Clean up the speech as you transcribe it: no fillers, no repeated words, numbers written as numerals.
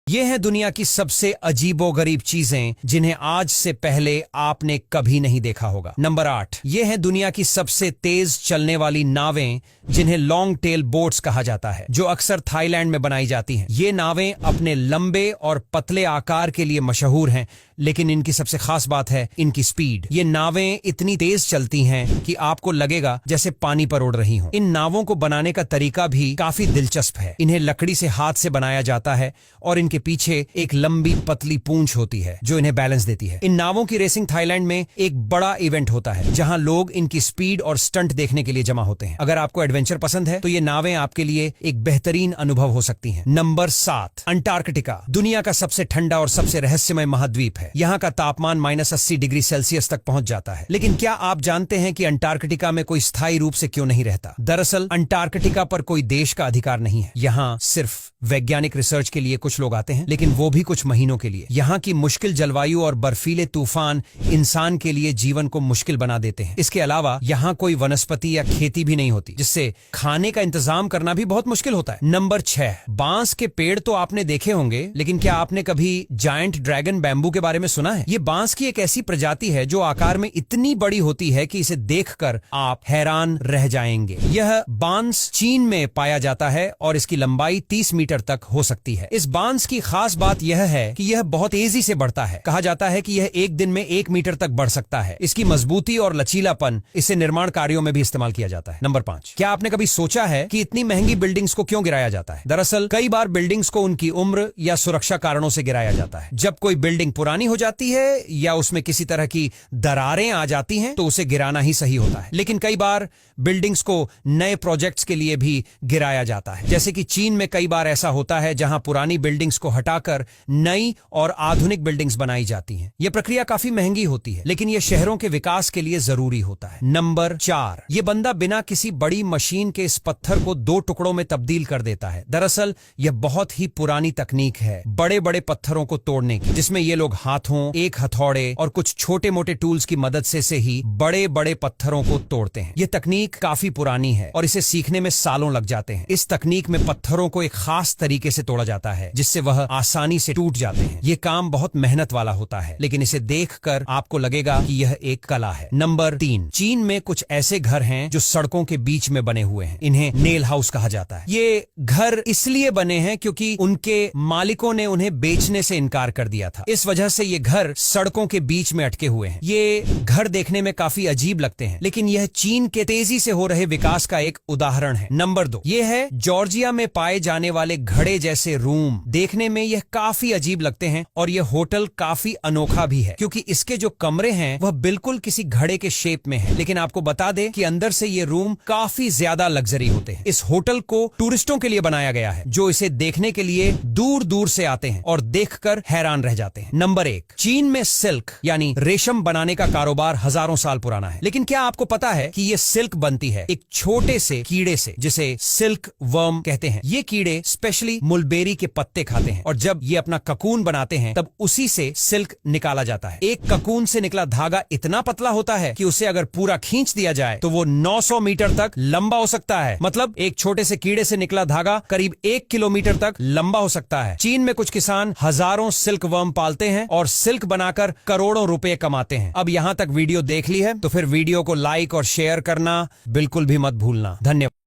ये हैं दुनिया की सबसे अजीबोगरीब चीजें जिन्हें आज से पहले आपने कभी नहीं देखा होगा। नंबर 8, ये हैं दुनिया की सबसे तेज चलने वाली नावें जिन्हें लॉन्ग टेल बोट्स कहा जाता है, जो अक्सर थाईलैंड में बनाई जाती हैं। ये नावें अपने लंबे और पतले आकार के लिए मशहूर हैं, लेकिन इनकी सबसे खास बात है इनकी स्पीड। ये नावें इतनी तेज चलती हैं कि आपको लगेगा जैसे पानी पर उड़ रही हों। इन नावों को बनाने का तरीका भी काफी दिलचस्प है। इन्हें लकड़ी से हाथ से बनाया जाता है और इनके पीछे एक लंबी पतली पूंछ होती है जो इन्हें बैलेंस देती है। इन नावों की रेसिंग थाईलैंड में एक बड़ा इवेंट होता है जहां लोग इनकी स्पीड और स्टंट देखने के लिए जमा होते हैं। अगर आपको एडवेंचर पसंद है तो ये नावें आपके लिए एक बेहतरीन अनुभव हो सकती हैं। नंबर 7, अंटार्कटिका दुनिया का सबसे ठंडा और सबसे रहस्यमय महाद्वीप है। यहाँ का तापमान -80 डिग्री सेल्सियस तक पहुंच जाता है। लेकिन क्या आप जानते हैं कि अंटार्कटिका में कोई स्थायी रूप से क्यों नहीं रहता? दरअसल अंटार्कटिका पर कोई देश का अधिकार नहीं है। यहाँ सिर्फ वैज्ञानिक रिसर्च के लिए कुछ लोग आते हैं, लेकिन वो भी कुछ महीनों के लिए। यहाँ की मुश्किल जलवायु और बर्फीले तूफान इंसान के लिए जीवन को मुश्किल बना देते हैं। इसके अलावा यहाँ कोई वनस्पति या खेती भी नहीं होती, जिससे खाने का इंतजाम करना भी बहुत मुश्किल होता है। नंबर 6, बांस के पेड़ तो आपने देखे होंगे, लेकिन क्या आपने कभी जायंट ड्रैगन बैम्बू के बारे में सुना है? ये बांस की एक ऐसी प्रजाति है जो आकार में इतनी बड़ी होती है कि इसे देखकर आप हैरान रह जाएंगे। यह बांस चीन में पाया जाता है और इसकी लंबाई 30 मीटर तक हो सकती है। इस बांस की खास बात यह है कि यह बहुत तेजी से बढ़ता है। कहा जाता है कि यह एक दिन में 1 मीटर तक बढ़ सकता है। इसकी मजबूती और लचीलापन इसे निर्माण कार्यों में भी इस्तेमाल किया जाता है। नंबर 5, क्या आपने कभी सोचा है कि इतनी महंगी बिल्डिंग्स को क्यों गिराया जाता है? दरअसल कई बार बिल्डिंग्स को उनकी उम्र या सुरक्षा कारणों से गिराया जाता है। जब कोई बिल्डिंग पुरानी हो जाती है या उसमें किसी तरह की दरारें आ जाती हैं तो उसे गिराना ही सही होता है। लेकिन कई बार बिल्डिंग्स को नए प्रोजेक्ट्स के लिए भी गिराया जाता है, जैसे कि चीन में कई बार ऐसा होता है जहां पुरानी बिल्डिंग्स को हटाकर नई और आधुनिक बिल्डिंग्स बनाई जाती हैं। यह प्रक्रिया काफी महंगी होती है, लेकिन यह शहरों के विकास के लिए जरूरी होता है। नंबर 4, यह बंदा बिना किसी बड़ी मशीन के इस पत्थर को 2 टुकड़ों में तब्दील कर देता है। दरअसल यह बहुत ही पुरानी तकनीक है बड़े बड़े पत्थरों को तोड़ने की, जिसमें ये लोग हाथों, एक हथौड़े और कुछ छोटे मोटे टूल्स की मदद से ही बड़े बड़े पत्थरों को तोड़ते हैं। यह तकनीक काफी पुरानी है और इसे सीखने में सालों लग जाते हैं। इस तकनीक में पत्थरों को एक खास तरीके से तोड़ा जाता है जिससे वह आसानी से टूट जाते हैं। यह काम बहुत मेहनत वाला होता है, लेकिन इसे देखकर आपको लगेगा कि यह एक कला है। नंबर 3, चीन में कुछ ऐसे घर हैं जो सड़कों के बीच में बने हुए हैं। इन्हें नेल हाउस कहा जाता है। ये घर इसलिए बने हैं क्योंकि उनके मालिकों ने उन्हें बेचने से इनकार कर दिया था। इस वजह से ये घर सड़कों के बीच में अटके हुए हैं। ये घर देखने में काफी अजीब लगते हैं, लेकिन यह चीन के तेजी से हो रहे विकास का एक उदाहरण है। नंबर 2, यह है जॉर्जिया में पाए जाने वाले घड़े जैसे रूम। देखने में यह काफी अजीब लगते हैं और यह होटल काफी अनोखा भी है क्योंकि इसके जो कमरे हैं वह बिल्कुल किसी घड़े के शेप में है। लेकिन आपको बता दें कि अंदर से ये रूम काफी ज्यादा लग्जरी होते हैं। इस होटल को टूरिस्टों के लिए बनाया गया है जो इसे देखने के लिए दूर दूर से आते हैं और देखकर हैरान रह जाते हैं। नंबर 1, चीन में सिल्क यानी रेशम बनाने का कारोबार हजारों साल पुराना है। लेकिन क्या आपको पता है कि यह सिल्क बनती है एक छोटे से कीड़े से जिसे सिल्क वर्म कहते हैं। ये कीड़े स्पेशली मुलबेरी के पत्ते खाते हैं और जब ये अपना ककून बनाते हैं तब उसी से सिल्क निकाला जाता है। एक ककून से निकला धागा इतना पतला होता है कि उसे अगर पूरा खींच दिया जाए तो वो 900 मीटर तक लंबा हो सकता है। मतलब एक छोटे से कीड़े से निकला धागा करीब 1 किलोमीटर तक लंबा हो सकता है। चीन में कुछ किसान हजारों सिल्क वर्म पालते हैं और सिल्क बनाकर करोड़ों रुपए कमाते हैं। अब यहाँ तक वीडियो देख ली है तो फिर वीडियो को लाइक और शेयर करना बिल्कुल भी मत भूलना। धन्यवाद।